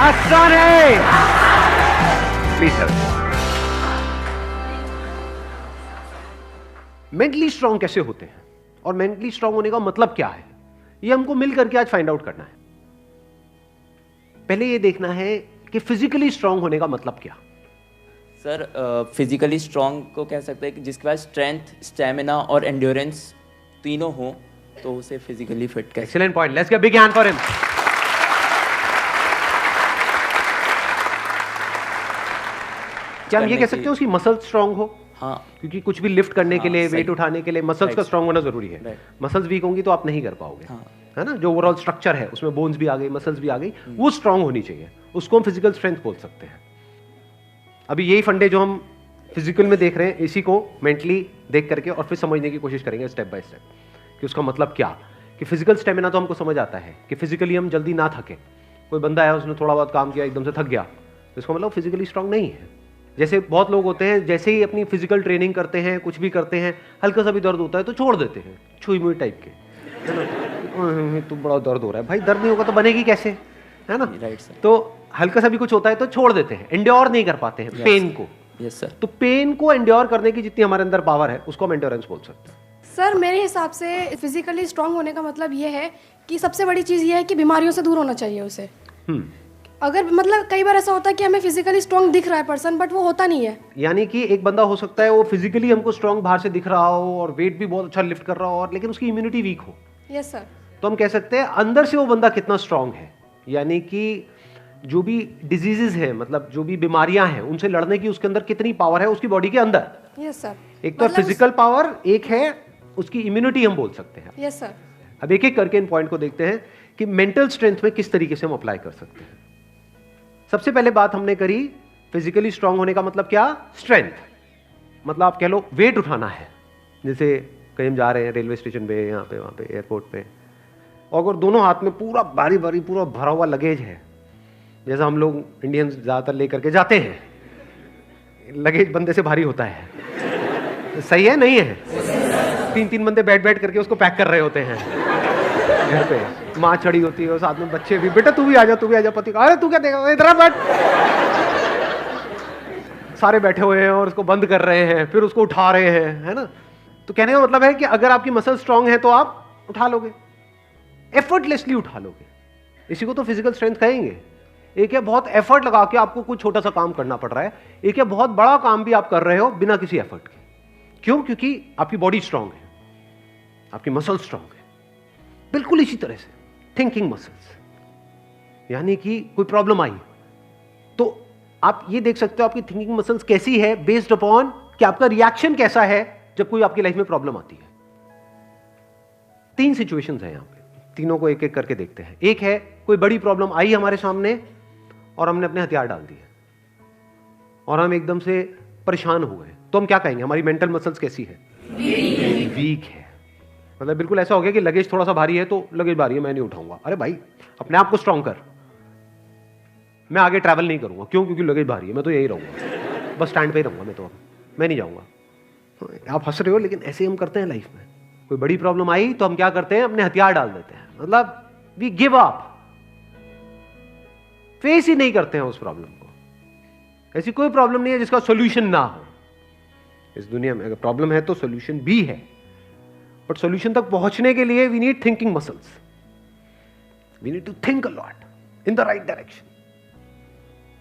आसान है। Please sir. Mentally strong कैसे होते हैं और मेंटली स्ट्रांग होने का मतलब क्या है, ये हमको मिल करके आज फाइंड आउट करना है। पहले ये देखना है कि फिजिकली स्ट्रांग होने का मतलब क्या। सर फिजिकली स्ट्रांग को कह सकते हैं कि जिसके पास स्ट्रेंथ, स्टैमिना और एंड्योरेंस तीनों हो तो उसे फिजिकली फिट कह। Excellent point, let's give big hand for him. क्या हम ये कह सकते हैं उसकी मसल स्ट्रांग हो? हाँ, क्योंकि कुछ भी लिफ्ट करने के लिए, सही। वेट उठाने के लिए मसल्स का स्ट्रांग होना जरूरी है। मसल्स वीक होंगी तो आप नहीं कर पाओगे, है ना। जो ओवरऑल स्ट्रक्चर है उसमें बोन्स भी आ गई, मसल्स भी आ गई, वो स्ट्रांग होनी चाहिए, उसको हम फिजिकल स्ट्रेंथ बोल सकते हैं। अभी यही फंडे जो हम फिजिकल में देख रहे हैं, इसी को मेंटली देख करके और फिर समझने की कोशिश करेंगे स्टेप बाय स्टेप कि उसका मतलब क्या। कि फिजिकल स्टेमिना तो हमको समझ आता है कि फिजिकली हम जल्दी ना थके। कोई बंदा है उसने थोड़ा बहुत काम किया एकदम से थक गया तो इसका मतलब फिजिकली स्ट्रांग नहीं है। जैसे बहुत लोग होते हैं, जैसे ही अपनी फिजिकल ट्रेनिंग करते हैं, कुछ भी करते हैं, हल्का सा भी दर्द होता है तो छोड़ देते हैं, छुई मुई टाइप के, है ना। तो बड़ा दर्द हो रहा है, भाई दर्द नहीं होगा तो बनेगी कैसे, है ना। Right sir. तो हल्का सा भी कुछ होता है तो छोड़ देते हैं, एंड्योर नहीं कर पाते हैं पेन को। Yes sir. तो पेन को एंड्योर करने की जितनी हमारे अंदर पावर है उसको हम एंड्योरेंस बोल सकते हैं। सर मेरे हिसाब से फिजिकली स्ट्रांग होने का मतलब ये है कि सबसे बड़ी चीज़ ये है कि बीमारियों से दूर होना चाहिए उसे। अगर मतलब कई बार ऐसा होता है कि हमें फिजिकली स्ट्रांग दिख रहा है पर्सन, बट वो होता नहीं है। यानी कि एक बंदा हो सकता है वो फिजिकली हमको स्ट्रांग बाहर से दिख रहा हो और वेट भी बहुत अच्छा लिफ्ट कर रहा हो, और लेकिन उसकी इम्यूनिटी वीक हो। Yes sir. तो हम कह सकते हैं अंदर से वो बंदा कितना स्ट्रांग है। यानी कि जो भी डिजीजेज है, मतलब जो भी बीमारियां हैं, उनसे लड़ने की उसके अंदर कितनी पावर है उसकी बॉडी के अंदर। Yes sir. एक तो फिजिकल पावर, एक है उसकी इम्यूनिटी हम बोल सकते हैं। Yes sir. अब एक एक करके इन पॉइंट को देखते हैं कि मेंटल स्ट्रेंथ में किस तरीके से हम अप्लाई कर सकते हैं। सबसे पहले बात हमने करी फिजिकली स्ट्रांग होने का मतलब क्या, स्ट्रेंथ। मतलब आप कह लो वेट उठाना है। जैसे कहीं हम जा रहे हैं रेलवे स्टेशन पे, यहाँ पे, वहाँ पे, एयरपोर्ट पे, और अगर दोनों हाथ में पूरा भारी भारी पूरा भरा हुआ लगेज है, जैसा हम लोग इंडियंस ज़्यादातर लेकर के जाते हैं, लगेज बंदे से भारी होता है, सही है नहीं है? 3-3 बंदे बैठ बैठ करके उसको पैक कर रहे होते हैं घर पे, माँ चढ़ी होती है और साथ में बच्चे भी, बेटा तू भी आ जा, तू भी आ जा, पति का अरे तू क्या देगा, इधर बैठ। सारे बैठे हुए हैं और उसको बंद कर रहे हैं, फिर उसको उठा रहे हैं, है ना। तो कहने का मतलब है कि अगर आपकी मसल स्ट्रांग है तो आप उठा लोगे, एफर्टलेसली उठा लोगे। इसी को तो फिजिकल स्ट्रेंथ कहेंगे। एक है बहुत एफर्ट लगा के आपको कुछ छोटा सा काम करना पड़ रहा है, एक है बहुत बड़ा काम भी आप कर रहे हो बिना किसी एफर्ट के। क्यों? क्योंकि आपकी बॉडी स्ट्रांग है, आपकी मसल स्ट्रांग है। बिल्कुल इसी तरह से थिंकिंग मसल्स, यानी कि कोई प्रॉब्लम आई तो आप ये देख सकते हो आपकी थिंकिंग मसल्स कैसी है, बेस्ड अपॉन कि आपका रिएक्शन कैसा है जब कोई आपकी लाइफ में प्रॉब्लम आती है। 3 सिचुएशंस हैं यहां पे, तीनों को एक एक करके देखते हैं। एक है कोई बड़ी प्रॉब्लम आई हमारे सामने और हमने अपने हथियार डाल दिए और हम एकदम से परेशान हो गए, तो हम क्या कहेंगे, हमारी मेंटल मसल्स कैसी है, वीक है। मतलब बिल्कुल ऐसा हो गया कि लगेज थोड़ा सा भारी है तो लगेज भारी है मैं नहीं उठाऊंगा। अरे भाई अपने आप को स्ट्रांग कर, मैं आगे ट्रैवल नहीं करूंगा। क्यों? क्योंकि लगेज भारी है, मैं तो यही रहूंगा, बस स्टैंड पे ही रहूंगा, मैं नहीं जाऊंगा। आप हंस रहे हो लेकिन ऐसे हम करते हैं लाइफ में। कोई बड़ी प्रॉब्लम आई तो हम क्या करते हैं, अपने हथियार डाल देते हैं, मतलब वी गिव अप, फेस ही नहीं करते हैं उस प्रॉब्लम को। ऐसी कोई प्रॉब्लम नहीं है जिसका सॉल्यूशन ना हो इस दुनिया में। अगर प्रॉब्लम है तो सॉल्यूशन भी है, बट सॉल्यूशन तक पहुंचने के लिए we need thinking muscles, we need to think a lot in the right direction.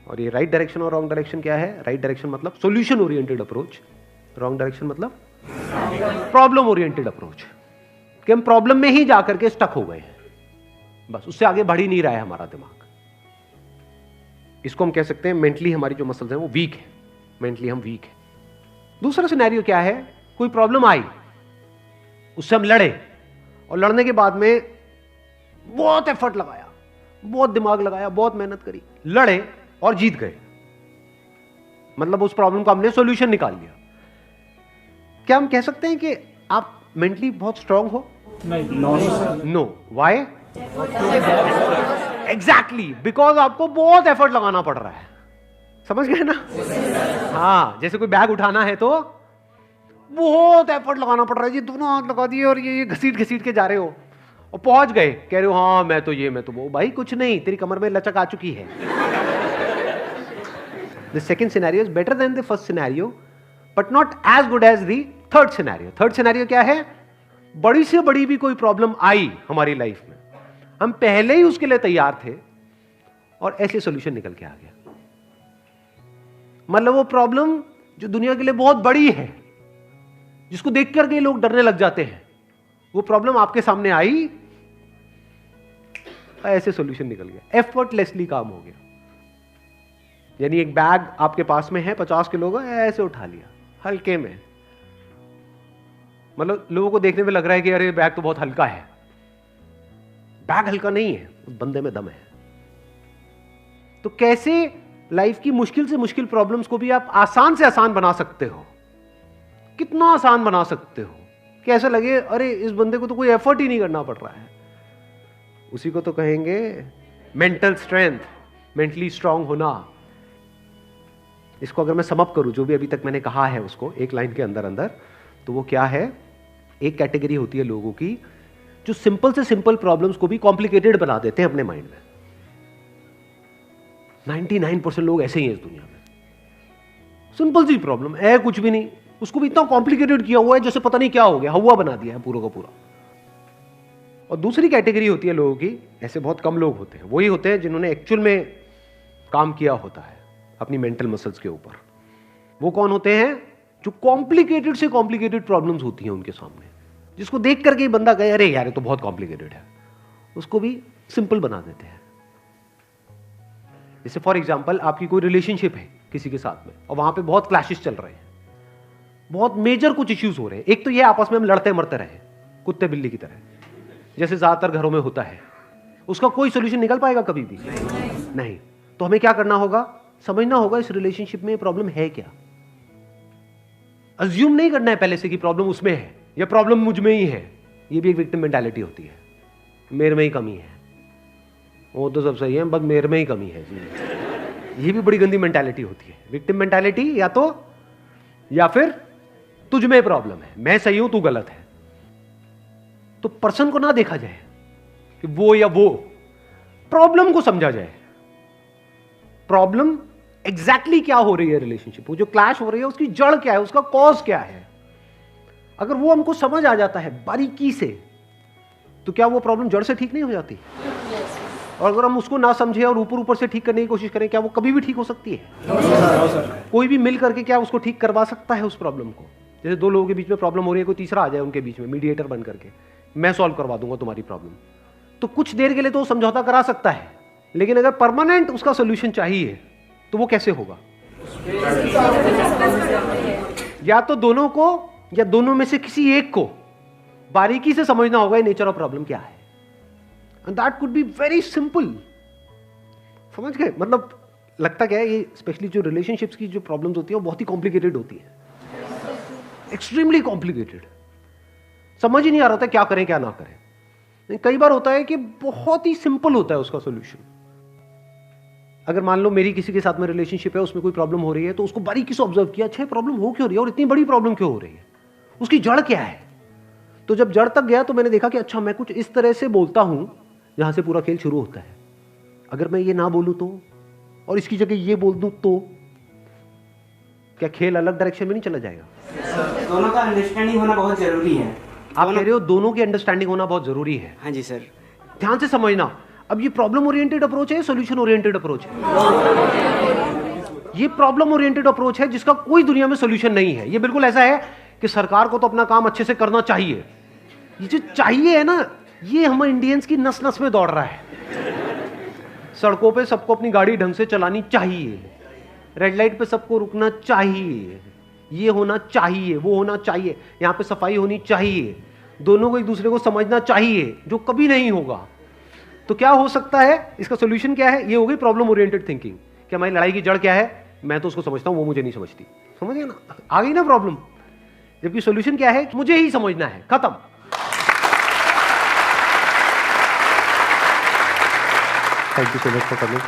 और ये राइट डायरेक्शन और रॉन्ग डायरेक्शन क्या है? राइट डायरेक्शन मतलब solution oriented approach, wrong direction मतलब प्रॉब्लम ओरिएंटेड अप्रोच, कि हम प्रॉब्लम में ही जाकर के स्टक हो गए हैं, बस उससे आगे बढ़ ही नहीं रहा है हमारा दिमाग। इसको हम कह सकते हैं मेंटली हमारी जो मसल्स हैं वो वीक है, मेंटली हम वीक है। दूसरा सिनेरियो क्या है, कोई प्रॉब्लम आई, उससे हम लड़े और लड़ने के बाद में बहुत एफर्ट लगाया, बहुत दिमाग लगाया, बहुत मेहनत करी, लड़े और जीत गए, मतलब उस प्रॉब्लम का हमने सॉल्यूशन निकाल लिया। क्या हम कह सकते हैं कि आप मेंटली बहुत स्ट्रांग हो? नहीं, नो। व्हाई? एग्जैक्टली, बिकॉज आपको बहुत एफर्ट लगाना पड़ रहा है। समझ गए ना? हाँ, जैसे कोई बैग उठाना है तो बहुत एफर्ट लगाना पड़ रहा है जी, दोनों हाथ लगा दिए और ये घसीट घसीट के जा रहे हो, और पहुंच गए, कह रहे हो हाँ मैं तो ये मैं तो वो, भाई कुछ नहीं, तेरी कमर में लचक आ चुकी है। The second scenario is better than the first scenario but not as good as the third scenario. Third scenario क्या है? बड़ी से बड़ी भी कोई प्रॉब्लम आई हमारी लाइफ में, हम पहले ही उसके लिए तैयार थे और ऐसे सॉल्यूशन निकल के आ गया। मतलब वो प्रॉब्लम जो दुनिया के लिए बहुत बड़ी है, जिसको देख करके लोग डरने लग जाते हैं, वो प्रॉब्लम आपके सामने आई, ऐसे सॉल्यूशन निकल गया, एफर्टलेसली काम हो गया। यानी एक बैग आपके पास में है 50 किलो का, ऐसे उठा लिया हल्के में। मतलब लोगों को देखने में लग रहा है कि अरे बैग तो बहुत हल्का है। बैग हल्का नहीं है, उस बंदे में दम है। तो कैसे लाइफ की मुश्किल से मुश्किल प्रॉब्लम्स को भी आप आसान से आसान बना सकते हो? कितना आसान बना सकते हो कि ऐसा लगे अरे इस बंदे को तो कोई एफर्ट ही नहीं करना पड़ रहा है। उसी को तो कहेंगे मेंटल स्ट्रेंथ, मेंटली स्ट्रांग होना। इसको अगर मैं समअप करूं, जो भी अभी तक मैंने कहा है उसको एक लाइन के अंदर अंदर, तो वो क्या है? एक कैटेगरी होती है लोगों की जो सिंपल से सिंपल प्रॉब्लम्स को भी कॉम्प्लिकेटेड बना देते हैं अपने माइंड में। 99% लोग ऐसे ही हैं इस दुनिया में। सिंपल सी प्रॉब्लम है, कुछ भी नहीं, उसको भी इतना कॉम्प्लिकेटेड किया हुआ है जैसे पता नहीं क्या हो गया, हवा बना दिया है पूरा का पूरा। और दूसरी कैटेगरी होती है लोगों की, ऐसे बहुत कम लोग होते हैं, वही होते हैं जिन्होंने एक्चुअल में काम किया होता है अपनी मेंटल मसल्स के ऊपर। वो कौन होते हैं? जो कॉम्प्लिकेटेड से कॉम्प्लिकेटेड प्रॉब्लम्स होती हैं उनके सामने, जिसको देख करके ही बंदा कहे अरे यार ये तो बहुत कॉम्प्लिकेटेड है, उसको भी सिंपल बना देते हैं। जैसे फॉर एग्जांपल आपकी कोई रिलेशनशिप है किसी के साथ में और वहां पे बहुत क्लैशेस चल रहे हैं, बहुत मेजर कुछ इश्यूज हो रहे हैं। एक तो ये आपस में हम लड़ते मरते रहे कुत्ते बिल्ली की तरह, जैसे ज्यादातर घरों में होता है। उसका कोई सोल्यूशन निकल पाएगा कभी भी? नहीं। तो हमें क्या करना होगा? समझना होगा इस रिलेशनशिप में प्रॉब्लम है क्या। अज्यूम नहीं करना है पहले से कि प्रॉब्लम उसमें है या प्रॉब्लम मुझ में ही है। ये भी एक विक्टिम मेंटालिटी होती है, मेरे में ही कमी है, वो तो सब सही है बस मेरे में ही कमी है जी। ये भी बड़ी गंदी मेंटालिटी होती है, विक्टिम मेंटालिटी। या फिर तुझ में प्रॉब्लम है, मैं सही हूं तू गलत है। तो पर्सन को ना देखा जाए कि वो या वो, प्रॉब्लम को समझा जाए। प्रॉब्लम एग्जैक्टली क्या हो रही है रिलेशनशिप, वो जो क्लैश हो रही है उसकी जड़ क्या है, उसका कॉज क्या है। अगर वो हमको समझ आ जाता है बारीकी से, तो क्या वो प्रॉब्लम जड़ से ठीक नहीं हो जाती? और अगर हम उसको ना समझे और ऊपर ऊपर से ठीक करने की कोशिश करें, क्या वो कभी भी ठीक हो सकती है? कोई भी मिल करके क्या उसको ठीक करवा सकता है उस प्रॉब्लम को? जैसे दो लोगों के बीच में प्रॉब्लम हो रही है, कोई तीसरा आ जाए उनके बीच में मीडिएटर बन करके, मैं सॉल्व करवा दूंगा तुम्हारी प्रॉब्लम, तो कुछ देर के लिए तो समझौता करा सकता है, लेकिन अगर परमानेंट उसका सोल्यूशन चाहिए तो वो कैसे होगा? या तो दोनों को या दोनों में से किसी एक को बारीकी से समझना होगा नेचर ऑफ प्रॉब्लम क्या है। And that could be very simple. समझ गए? मतलब लगता क्या है, ये स्पेशली जो रिलेशनशिप्स की जो प्रॉब्लम्स होती है वो बहुत ही कॉम्प्लिकेटेड होती है, एक्सट्रीमली कॉम्प्लिकेटेड। समझ ही नहीं आ रहा था क्या करें क्या ना करें। कई बार होता है कि बहुत ही सिंपल होता है उसका सोल्यूशन। अगर मान लो मेरी किसी के साथ में रिलेशनशिप है, उसमें कोई प्रॉब्लम हो रही है, तो उसको बारीकी से ऑब्जर्व किया, अच्छा प्रॉब्लम हो क्यों रही है और इतनी बड़ी प्रॉब्लम क्यों हो रही है, उसकी जड़ क्या है। तो जब जड़ तक गया तो मैंने देखा कि अच्छा मैं कुछ इस तरह से बोलता हूं जहां से पूरा खेल शुरू होता है। अगर मैं ये ना बोलूं तो, और इसकी जगह ये बोल दूं तो क्या खेल अलग डायरेक्शन में नहीं चला जाएगा? दोनों का अंडरस्टैंडिंग होना बहुत जरूरी है। आप कह रहे हो दोनों की अंडरस्टैंडिंग होना बहुत जरूरी है। हाँ जी सर। ध्यान से समझना, अब ये प्रॉब्लम ओरिएंटेड अप्रोच है, सॉल्यूशन ओरिएंटेड अप्रोच है। ये प्रॉब्लम ओरिएंटेड अप्रोच है जिसका कोई दुनिया में सॉल्यूशन नहीं है। ये बिल्कुल ऐसा है कि सरकार को तो अपना काम अच्छे से करना चाहिए। ये जो चाहिए है ना, ये हम इंडियंस की नस नस में दौड़ रहा है। सड़कों पे सबको अपनी गाड़ी ढंग से चलानी चाहिए, रेड लाइट पे सबको रुकना चाहिए, ये होना चाहिए, वो होना चाहिए, यहाँ पे सफाई होनी चाहिए, दोनों को एक दूसरे को समझना चाहिए, जो कभी नहीं होगा। तो क्या हो सकता है, इसका सोल्यूशन क्या है? ये हो गई प्रॉब्लम ओरिएंटेड थिंकिंग कि हमारी लड़ाई की जड़ क्या है, मैं तो उसको समझता हूं वो मुझे नहीं समझती। समझ गए ना? आ गई ना प्रॉब्लम। जबकि सोल्यूशन क्या है? मुझे ही समझना है, खत्म। Thank you so much for coming.